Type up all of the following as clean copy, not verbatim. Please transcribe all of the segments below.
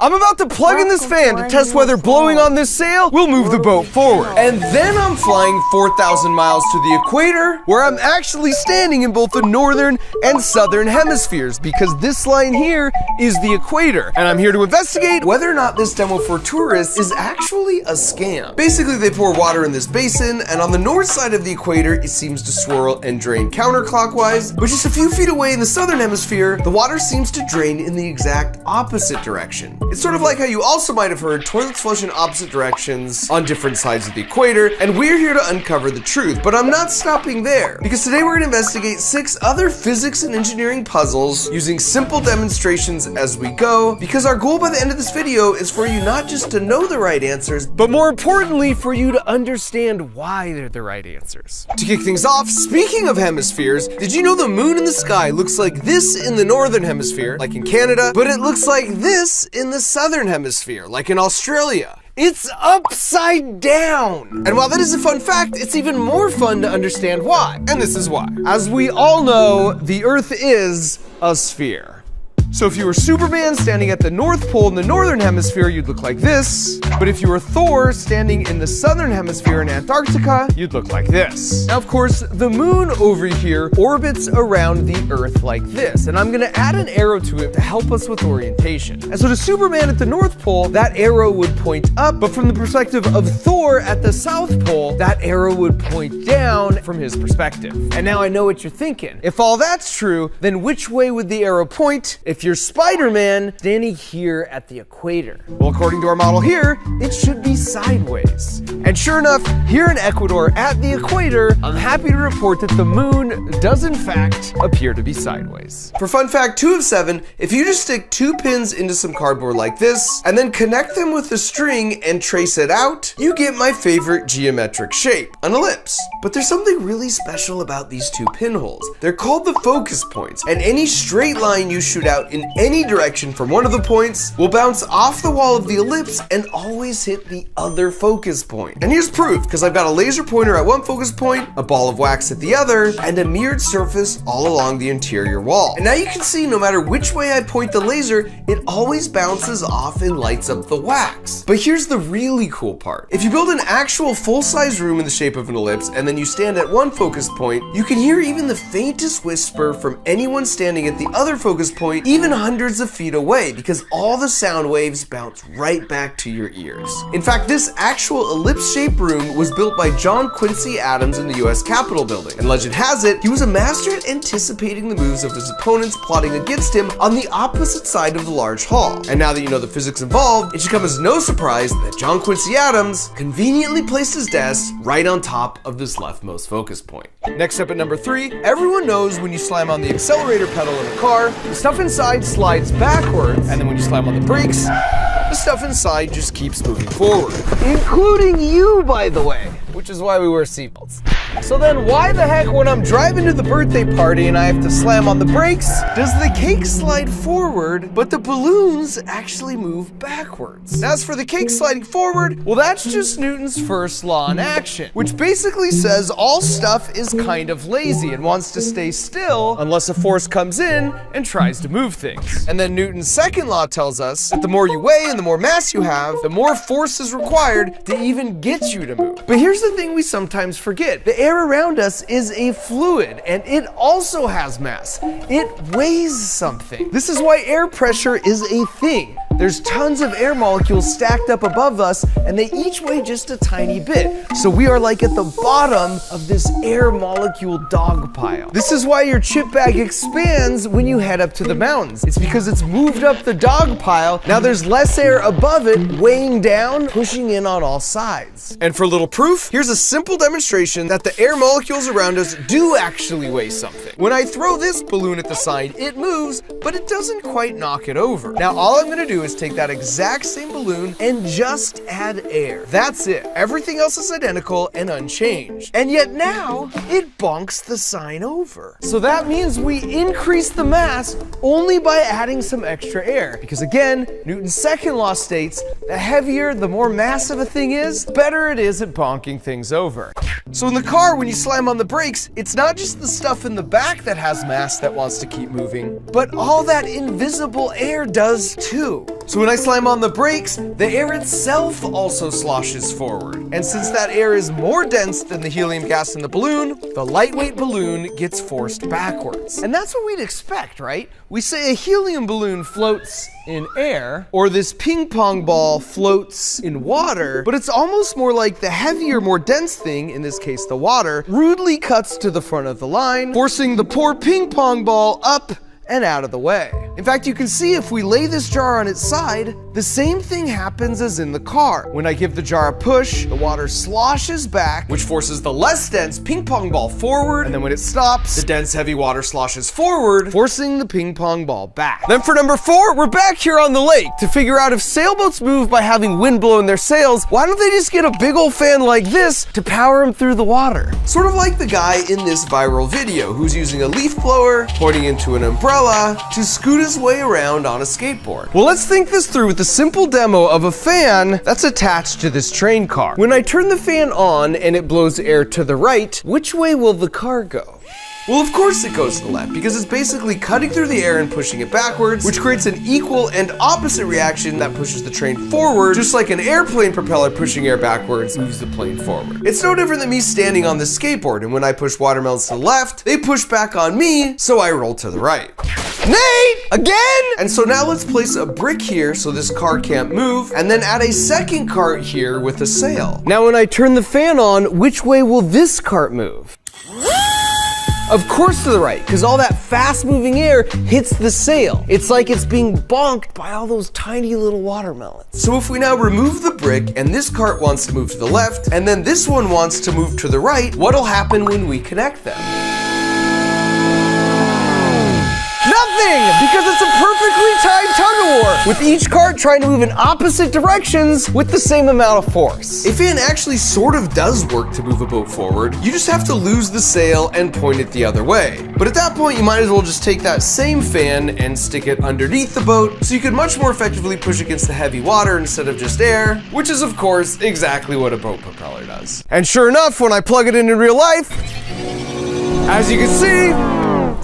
I'm about to plug in this fan to test whether blowing on this sail will move the boat forward. And then I'm flying 4,000 miles to the equator, where I'm actually standing in both the northern and southern hemispheres, because this line here is the equator. And I'm here to investigate whether or not this demo for tourists is actually a scam. Basically, they pour water in this basin, and on the north side of the equator, it seems to swirl and drain counterclockwise, but just a few feet away in the southern hemisphere, the water seems to drain in the exact opposite direction. It's sort of like how you also might have heard toilets flush in opposite directions on different sides of the equator, and we're here to uncover the truth. But I'm not stopping there, because today we're gonna investigate 6 other physics and engineering puzzles using simple demonstrations as we go, because our goal by the end of this video is for you not just to know the right answers, but more importantly, for you to understand why they're the right answers. To kick things off, speaking of hemispheres, did you know the moon in the sky looks like this in the northern hemisphere, like in Canada, but it looks like this in the southern hemisphere, like in Australia? It's upside down! And while that is a fun fact, it's even more fun to understand why. And this is why. As we all know, the Earth is a sphere. So if you were Superman standing at the North Pole in the northern hemisphere, you'd look like this. But if you were Thor standing in the southern hemisphere in Antarctica, you'd look like this. Now, of course, the moon over here orbits around the Earth like this, and I'm gonna add an arrow to it to help us with orientation. And so to Superman at the North Pole, that arrow would point up, but from the perspective of Thor at the South Pole, that arrow would point down from his perspective. And now I know what you're thinking. If all that's true, then which way would the arrow point if you're Spider-Man standing here at the equator? Well, according to our model here, it should be sideways. And sure enough, here in Ecuador at the equator, I'm happy to report that the moon does in fact appear to be sideways. For fun fact 2 of 7, if you just stick 2 pins into some cardboard like this, and then connect them with a string and trace it out, you get my favorite geometric shape, an ellipse. But there's something really special about these 2 pinholes. They're called the focus points, and any straight line you shoot out in any direction from one of the points will bounce off the wall of the ellipse and always hit the other focus point. And here's proof, because I've got a laser pointer at one focus point, a ball of wax at the other, and a mirrored surface all along the interior wall. And now you can see no matter which way I point the laser, it always bounces off and lights up the wax. But here's the really cool part. If you build an actual full-size room in the shape of an ellipse and then you stand at one focus point, you can hear even the faintest whisper from anyone standing at the other focus point, even hundreds of feet away, because all the sound waves bounce right back to your ears. In fact, this actual ellipse-shaped room was built by John Quincy Adams in the US Capitol building. And legend has it, he was a master at anticipating the moves of his opponents plotting against him on the opposite side of the large hall. And now that you know the physics involved, it should come as no surprise that John Quincy Adams conveniently placed his desk right on top of this leftmost focus point. Next up at number 3, everyone knows when you slam on the accelerator pedal in a car, the stuff inside slides backwards, and then when you slam on the brakes, the stuff inside just keeps moving forward. Including you, by the way, which is why we wear seatbelts. So then why the heck, when I'm driving to the birthday party and I have to slam on the brakes, does the cake slide forward, but the balloons actually move backwards? And as for the cake sliding forward, well, that's just Newton's first law in action, which basically says all stuff is kind of lazy and wants to stay still unless a force comes in and tries to move things. And then Newton's second law tells us that the more you weigh and the more mass you have, the more force is required to even get you to move. But here's the thing we sometimes forget. The air around us is a fluid, and it also has mass. It weighs something. This is why air pressure is a thing. There's tons of air molecules stacked up above us, and they each weigh just a tiny bit. So we are like at the bottom of this air molecule dog pile. This is why your chip bag expands when you head up to the mountains. It's because it's moved up the dog pile. Now there's less air above it, weighing down, pushing in on all sides. And for a little proof, here's a simple demonstration that the air molecules around us do actually weigh something. When I throw this balloon at the side, it moves, but it doesn't quite knock it over. Now all I'm gonna do is take that exact same balloon and just add air. That's it. Everything else is identical and unchanged. And yet now, it bonks the sign over. So that means we increase the mass only by adding some extra air. Because again, Newton's second law states, the heavier, the more massive a thing is, the better it is at bonking things over. So in the car, when you slam on the brakes, it's not just the stuff in the back that has mass that wants to keep moving, but all that invisible air does too. So when I slam on the brakes, the air itself also sloshes forward. And since that air is more dense than the helium gas in the balloon, the lightweight balloon gets forced backwards. And that's what we'd expect, right? We say a helium balloon floats in air, or this ping pong ball floats in water, but it's almost more like the heavier, more dense thing, in this case the water, rudely cuts to the front of the line, forcing the poor ping pong ball up and out of the way. In fact, you can see if we lay this jar on its side, the same thing happens as in the car. When I give the jar a push, the water sloshes back, which forces the less dense ping pong ball forward, and then when it stops, the dense heavy water sloshes forward, forcing the ping pong ball back. Then for number 4, we're back here on the lake to figure out if sailboats move by having wind blow in their sails, why don't they just get a big old fan like this to power them through the water? Sort of like the guy in this viral video who's using a leaf blower, pointing into an umbrella to scoot his way around on a skateboard. Well, let's think this through with a simple demo of a fan that's attached to this train car. When I turn the fan on and it blows air to the right, which way will the car go? Well, of course it goes to the left, because it's basically cutting through the air and pushing it backwards, which creates an equal and opposite reaction that pushes the train forward, just like an airplane propeller pushing air backwards moves the plane forward. It's no different than me standing on this skateboard, and when I push watermelons to the left, they push back on me, so I roll to the right. Nate! Again? And so now let's place a brick here so this car can't move, and then add a second cart here with a sail. Now when I turn the fan on, which way will this cart move? Of course to the right, because all that fast-moving air hits the sail. It's like it's being bonked by all those tiny little watermelons. So if we now remove the brick, and this cart wants to move to the left, and then this one wants to move to the right, what'll happen when we connect them? Nothing! Because it's a perfectly timed tug-of-war, with each cart trying to move in opposite directions with the same amount of force. A fan actually sort of does work to move a boat forward. You just have to lose the sail and point it the other way. But at that point, you might as well just take that same fan and stick it underneath the boat, so you could much more effectively push against the heavy water instead of just air, which is of course exactly what a boat propeller does. And sure enough, when I plug it in real life, as you can see,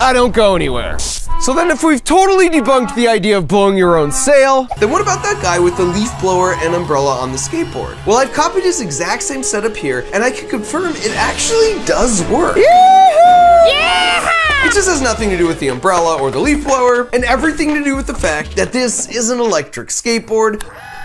I don't go anywhere. So then if we've totally debunked the idea of blowing your own sail, then what about that guy with the leaf blower and umbrella on the skateboard? Well, I've copied his exact same setup here, and I can confirm it actually does work. Yeah! It just has nothing to do with the umbrella or the leaf blower, and everything to do with the fact that this is an electric skateboard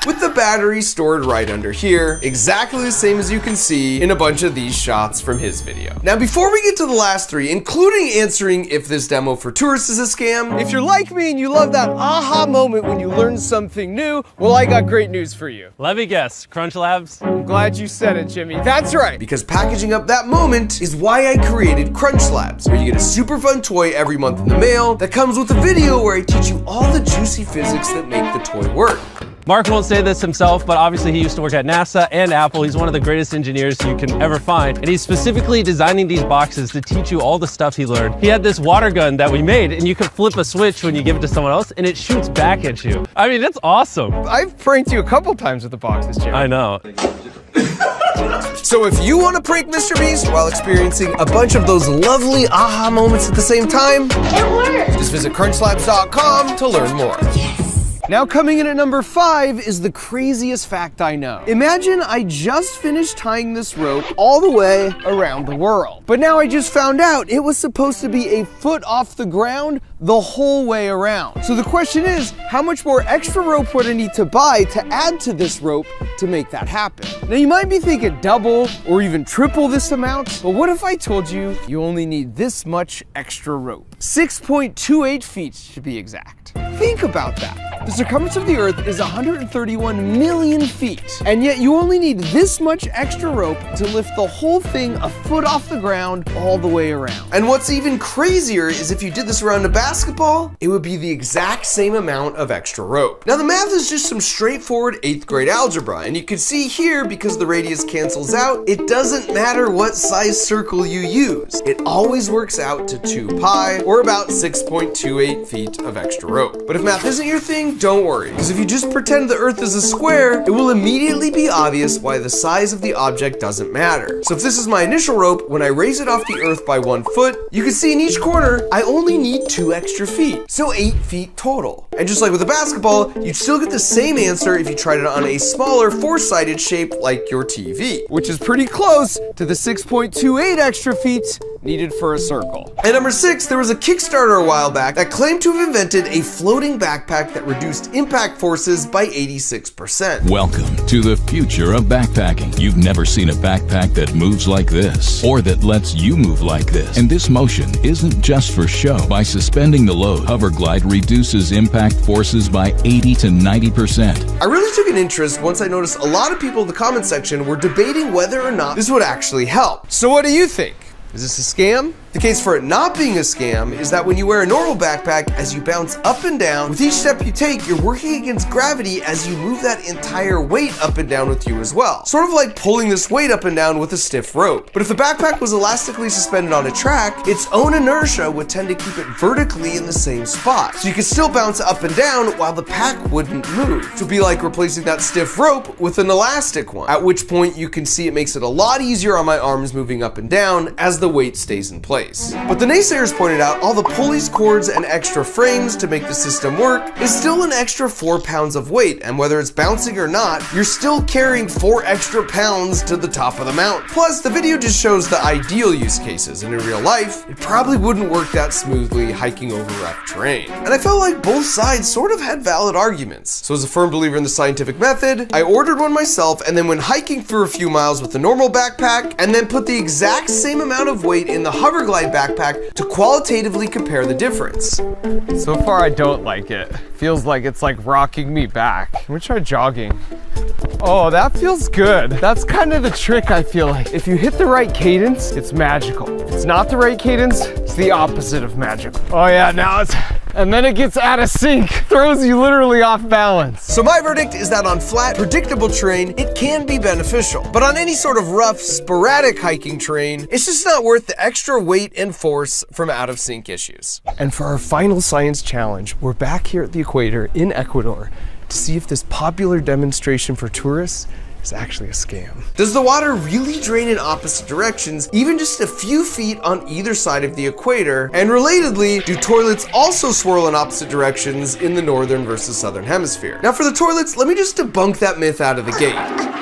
with the battery stored right under here, exactly the same as you can see in a bunch of these shots from his video. Now, before we get to the last 3, including answering if this demo for tourists is a scam, if you're like me and you love that aha moment when you learn something new, well, I got great news for you. Let me guess, Crunch Labs? I'm glad you said it, Jimmy. That's right, because packaging up that moment is why I created Crunch Labs, where you get a super fun toy every month in the mail that comes with a video where I teach you all the juicy physics that make the toy work. Mark won't say this himself, but obviously he used to work at NASA and Apple. He's one of the greatest engineers you can ever find. And he's specifically designing these boxes to teach you all the stuff he learned. He had this water gun that we made, and you could flip a switch when you give it to someone else, and it shoots back at you. I mean, that's awesome. I've pranked you a couple times with the boxes, Jimmy. I know. So if you want to prank Mr. Beast while experiencing a bunch of those lovely aha moments at the same time, It works! just visit crunchlabs.com to learn more. Now coming in at number 5 is the craziest fact I know. Imagine I just finished tying this rope all the way around the world. But now I just found out it was supposed to be a foot off the ground the whole way around. So the question is, how much more extra rope would I need to buy to add to this rope to make that happen? Now you might be thinking double or even triple this amount, but what if I told you you only need this much extra rope? 6.28 feet to be exact. Think about that. The circumference of the Earth is 131 million feet, and yet you only need this much extra rope to lift the whole thing a foot off the ground all the way around. And what's even crazier is if you did this around a basketball, it would be the exact same amount of extra rope. Now the math is just some straightforward 8th grade algebra, and you can see here, because the radius cancels out, it doesn't matter what size circle you use. It always works out to 2 pi, or about 6.28 feet of extra rope. But if math isn't your thing, don't worry, because if you just pretend the Earth is a square, it will immediately be obvious why the size of the object doesn't matter. So if this is my initial rope, when I raise it off the Earth by 1 foot, you can see in each corner, I only need 2 extra feet, so 8 feet total. And just like with a basketball, you'd still get the same answer if you tried it on a smaller four-sided shape like your TV, which is pretty close to the 6.28 extra feet needed for a circle. At number 6, there was a Kickstarter a while back that claimed to have invented a floating backpack that reduced impact forces by 86%. Welcome to the future of backpacking. You've never seen a backpack that moves like this, or that lets you move like this. And this motion isn't just for show. By suspending the load, Hoverglide reduces impact forces by 80 to 90%. I really took an interest once I noticed a lot of people in the comment section were debating whether or not this would actually help. So what do you think? Is this a scam? The case for it not being a scam is that when you wear a normal backpack, as you bounce up and down, with each step you take, you're working against gravity as you move that entire weight up and down with you as well. Sort of like pulling this weight up and down with a stiff rope. But if the backpack was elastically suspended on a track, its own inertia would tend to keep it vertically in the same spot. So you could still bounce up and down while the pack wouldn't move. It would be like replacing that stiff rope with an elastic one, at which point you can see it makes it a lot easier on my arms moving up and down as the weight stays in place. But the naysayers pointed out all the pulleys, cords, and extra frames to make the system work is still an extra 4 pounds of weight, and whether it's bouncing or not, you're still carrying 4 extra pounds to the top of the mountain. Plus, the video just shows the ideal use cases, and in real life, it probably wouldn't work that smoothly hiking over rough terrain. And I felt like both sides sort of had valid arguments. So as a firm believer in the scientific method, I ordered one myself and then went hiking for a few miles with the normal backpack, and then put the exact same amount of weight in the Hoverglide backpack to qualitatively compare the difference. So far I don't like it. Feels like it's like rocking me back. I'm gonna try jogging. Oh, that feels good. That's kind of the trick, I feel like. If you hit the right cadence, it's magical. If it's not the right cadence, it's the opposite of magical. Oh yeah, now it's... And then it gets out of sync. Throws you literally off balance. So my verdict is that on flat, predictable terrain, it can be beneficial. But on any sort of rough, sporadic hiking terrain, it's just not worth the extra weight and force from out of sync issues. And for our final science challenge, we're back here at the equator in Ecuador to see if this popular demonstration for tourists is actually a scam. Does the water really drain in opposite directions, even just a few feet on either side of the equator? And relatedly, do toilets also swirl in opposite directions in the northern versus southern hemisphere? Now for the toilets, let me just debunk that myth out of the gate.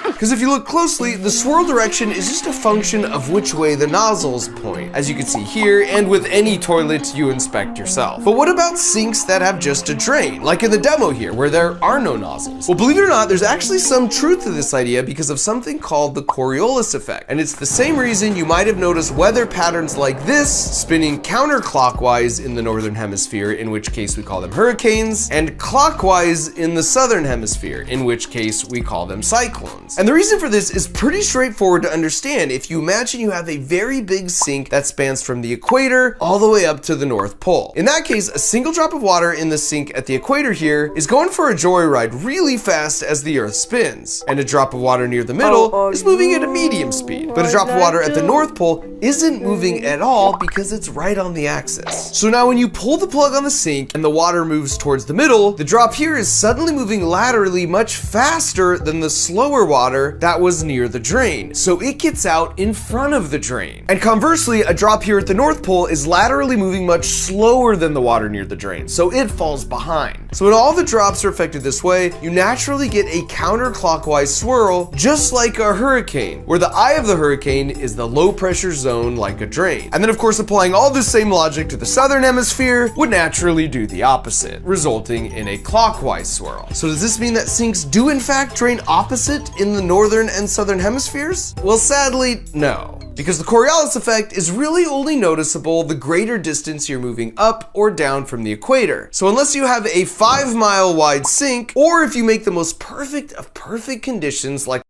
Because if you look closely, the swirl direction is just a function of which way the nozzles point, as you can see here, and with any toilet you inspect yourself. But what about sinks that have just a drain, like in the demo here, where there are no nozzles? Well, believe it or not, there's actually some truth to this idea because of something called the Coriolis effect. And it's the same reason you might have noticed weather patterns like this spinning counterclockwise in the northern hemisphere, in which case we call them hurricanes, and clockwise in the southern hemisphere, in which case we call them cyclones. And the reason for this is pretty straightforward to understand if you imagine you have a very big sink that spans from the equator all the way up to the North Pole. In that case, a single drop of water in the sink at the equator here is going for a joyride really fast as the Earth spins, and a drop of water near the middle is moving at a medium speed. But a drop of water at the North Pole isn't moving at all because it's right on the axis. So now when you pull the plug on the sink and the water moves towards the middle, the drop here is suddenly moving laterally much faster than the slower water that was near the drain, so it gets out in front of the drain. And conversely, a drop here at the North Pole is laterally moving much slower than the water near the drain, so it falls behind. So when all the drops are affected this way, you naturally get a counterclockwise swirl, just like a hurricane, where the eye of the hurricane is the low pressure zone like a drain. And then of course, applying all this same logic to the southern hemisphere would naturally do the opposite, resulting in a clockwise swirl. So does this mean that sinks do in fact drain opposite in the northern and southern hemispheres? Well, sadly, no. Because the Coriolis effect is really only noticeable the greater distance you're moving up or down from the equator. So unless you have a 5-mile wide sink, or if you make the most perfect of perfect conditions like